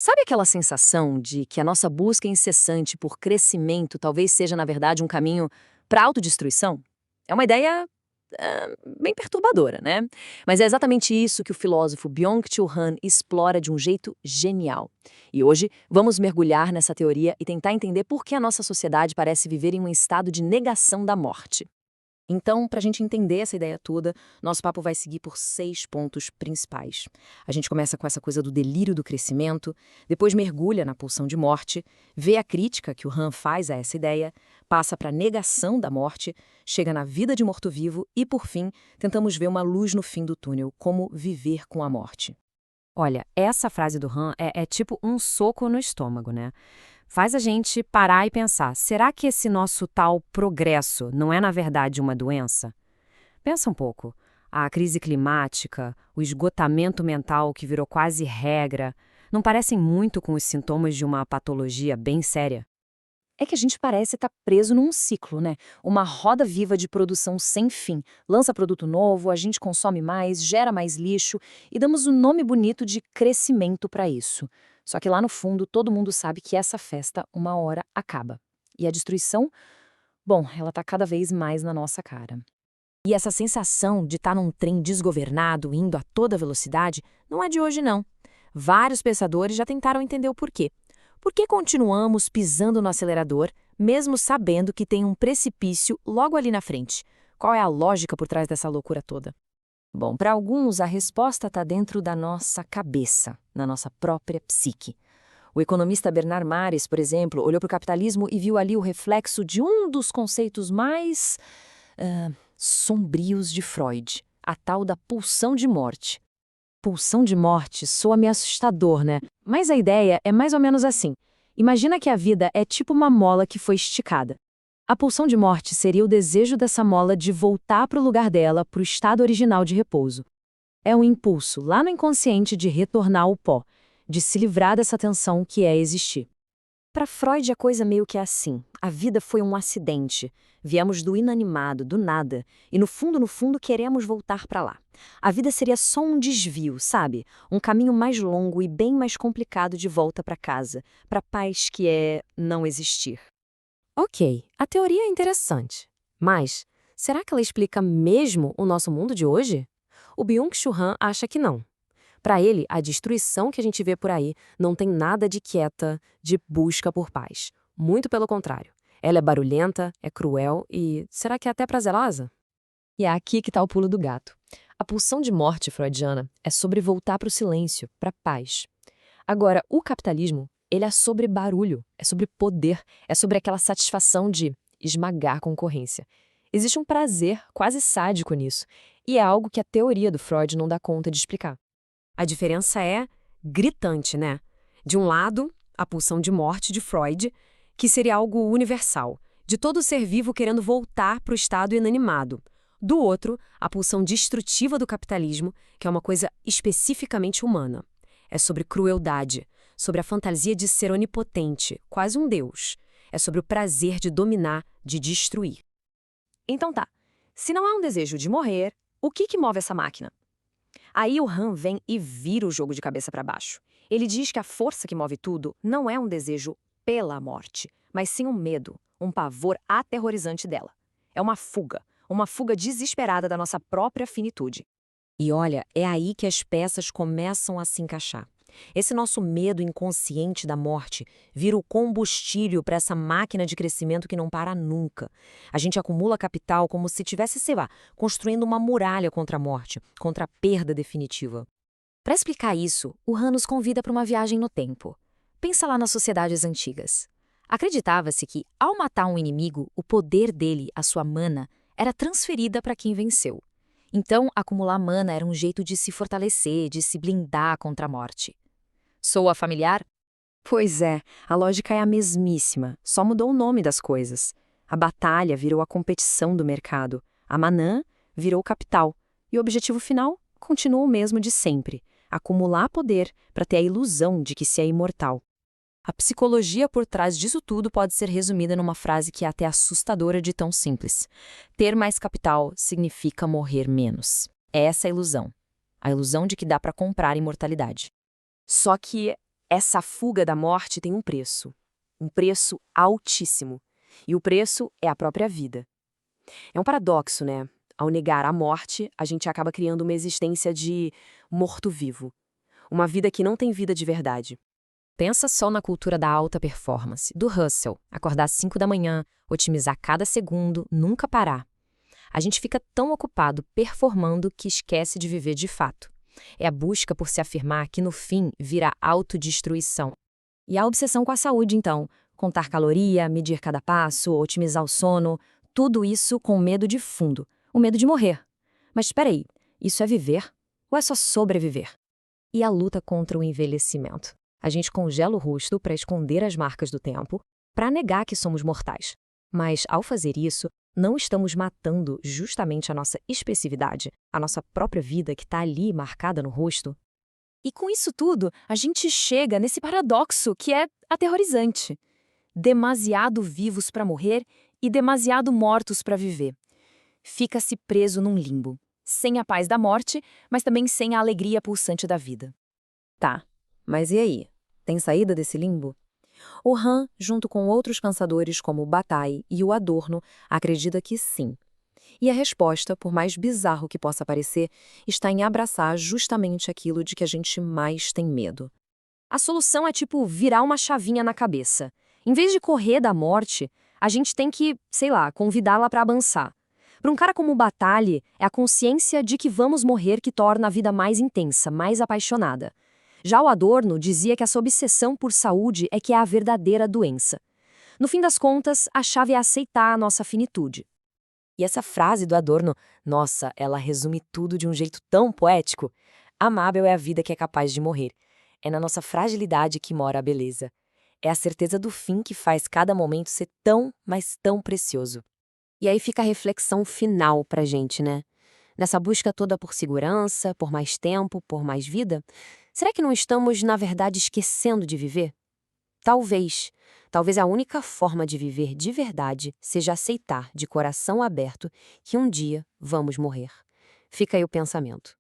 Sabe aquela sensação de que a nossa busca incessante por crescimento talvez seja, na verdade, um caminho para a autodestruição? É uma ideia bem perturbadora, né? Mas é exatamente isso que o filósofo Byung-Chul Han explora de um jeito genial. E hoje vamos mergulhar nessa teoria e tentar entender por que a nossa sociedade parece viver em um estado de negação da morte. Então, para a gente entender essa ideia toda, nosso papo vai seguir por 6 pontos principais. A gente começa com essa coisa do delírio do crescimento, depois mergulha na pulsão de morte, vê a crítica que o Han faz a essa ideia, passa para a negação da morte, chega na vida de morto-vivo e, por fim, tentamos ver uma luz no fim do túnel, como viver com a morte. Olha, essa frase do Han é tipo um soco no estômago, né? Faz a gente parar e pensar, será que esse nosso tal progresso não é, na verdade, uma doença? Pensa um pouco. A crise climática, o esgotamento mental que virou quase regra, não parecem muito com os sintomas de uma patologia bem séria? É que a gente parece estar preso num ciclo, né? Uma roda viva de produção sem fim. Lança produto novo, a gente consome mais, gera mais lixo e damos um nome bonito de crescimento para isso. Só que lá no fundo todo mundo sabe que essa festa uma hora acaba. E a destruição, bom, ela tá cada vez mais na nossa cara. E essa sensação de estar num trem desgovernado, indo a toda velocidade, não é de hoje não. Vários pensadores já tentaram entender o porquê. Por que continuamos pisando no acelerador, mesmo sabendo que tem um precipício logo ali na frente? Qual é a lógica por trás dessa loucura toda? Bom, para alguns, a resposta está dentro da nossa cabeça, na nossa própria psique. O economista Bernard Mares, por exemplo, olhou para o capitalismo e viu ali o reflexo de um dos conceitos mais sombrios de Freud, a tal da pulsão de morte. Pulsão de morte soa meio assustador, né? Mas a ideia é mais ou menos assim. Imagina que a vida é tipo uma mola que foi esticada. A pulsão de morte seria o desejo dessa mola de voltar para o lugar dela, para o estado original de repouso. É um impulso, lá no inconsciente, de retornar ao pó, de se livrar dessa tensão que é existir. Para Freud, a coisa meio que é assim. A vida foi um acidente. Viemos do inanimado, do nada, e no fundo, queremos voltar para lá. A vida seria só um desvio, sabe? Um caminho mais longo e bem mais complicado de volta para casa, para a paz que é não existir. Ok, a teoria é interessante. Mas, será que ela explica mesmo o nosso mundo de hoje? O Byung-Chul Han acha que não. Para ele, a destruição que a gente vê por aí não tem nada de quieta, de busca por paz. Muito pelo contrário. Ela é barulhenta, é cruel e, será que é até prazerosa? E é aqui que está o pulo do gato. A pulsão de morte freudiana é sobre voltar para o silêncio, para a paz. Agora, o capitalismo, ele é sobre barulho, é sobre poder, é sobre aquela satisfação de esmagar a concorrência. Existe um prazer quase sádico nisso, e é algo que a teoria do Freud não dá conta de explicar. A diferença é gritante, né? De um lado, a pulsão de morte de Freud, que seria algo universal, de todo ser vivo querendo voltar para o estado inanimado. Do outro, a pulsão destrutiva do capitalismo, que é uma coisa especificamente humana. É sobre crueldade, sobre a fantasia de ser onipotente, quase um deus. É sobre o prazer de dominar, de destruir. Então tá, se não há um desejo de morrer, o que move essa máquina? Aí o Han vem e vira o jogo de cabeça para baixo. Ele diz que a força que move tudo não é um desejo pela morte, mas sim um medo, um pavor aterrorizante dela. É uma fuga desesperada da nossa própria finitude. E olha, é aí que as peças começam a se encaixar. Esse nosso medo inconsciente da morte vira o combustível para essa máquina de crescimento que não para nunca. A gente acumula capital como se tivesse, sei lá, construindo uma muralha contra a morte, contra a perda definitiva. Para explicar isso, o Han nos convida para uma viagem no tempo. Pensa lá nas sociedades antigas. Acreditava-se que, ao matar um inimigo, o poder dele, a sua mana, era transferida para quem venceu. Então, acumular mana era um jeito de se fortalecer, de se blindar contra a morte. Soa familiar? Pois é, a lógica é a mesmíssima, só mudou o nome das coisas. A batalha virou a competição do mercado, a Manã virou o capital, e o objetivo final continua o mesmo de sempre: acumular poder para ter a ilusão de que se é imortal. A psicologia por trás disso tudo pode ser resumida numa frase que é até assustadora de tão simples: ter mais capital significa morrer menos. É essa a ilusão de que dá para comprar imortalidade. Só que Essa fuga da morte tem um preço altíssimo. E o preço é a própria vida. É um paradoxo, né? Ao negar a morte, a gente acaba criando uma existência de morto-vivo. Uma vida que não tem vida de verdade. Pensa só na cultura da alta performance, do hustle, acordar às 5 da manhã, otimizar cada segundo, nunca parar. A gente fica tão ocupado performando que esquece de viver de fato. É a busca por se afirmar que no fim vira autodestruição. E a obsessão com a saúde, então, contar caloria, medir cada passo, otimizar o sono, tudo isso com medo de fundo, o medo de morrer. Mas espera aí, isso é viver ou é só sobreviver? E a luta contra o envelhecimento? A gente congela o rosto para esconder as marcas do tempo, para negar que somos mortais. Mas, ao fazer isso, não estamos matando justamente a nossa expressividade, a nossa própria vida que está ali marcada no rosto? E com isso tudo, a gente chega nesse paradoxo que é aterrorizante. Demasiado vivos para morrer e demasiado mortos para viver. Fica-se preso num limbo, sem a paz da morte, mas também sem a alegria pulsante da vida. Tá, mas e aí? Tem saída desse limbo? O Han, junto com outros pensadores como o Bataille e o Adorno, acredita que sim. E a resposta, por mais bizarro que possa parecer, está em abraçar justamente aquilo de que a gente mais tem medo. A solução é tipo virar uma chavinha na cabeça. Em vez de correr da morte, a gente tem que, sei lá, convidá-la para avançar. Para um cara como o Bataille, é a consciência de que vamos morrer que torna a vida mais intensa, mais apaixonada. Já o Adorno dizia que essa obsessão por saúde é que é a verdadeira doença. No fim das contas, a chave é aceitar a nossa finitude. E essa frase do Adorno, nossa, ela resume tudo de um jeito tão poético. Amável é a vida que é capaz de morrer. É na nossa fragilidade que mora a beleza. É a certeza do fim que faz cada momento ser tão, mas tão precioso. E aí fica a reflexão final pra gente, né? Nessa busca toda por segurança, por mais tempo, por mais vida, será que não estamos, na verdade, esquecendo de viver? Talvez. Talvez a única forma de viver de verdade seja aceitar, de coração aberto, que um dia vamos morrer. Fica aí o pensamento.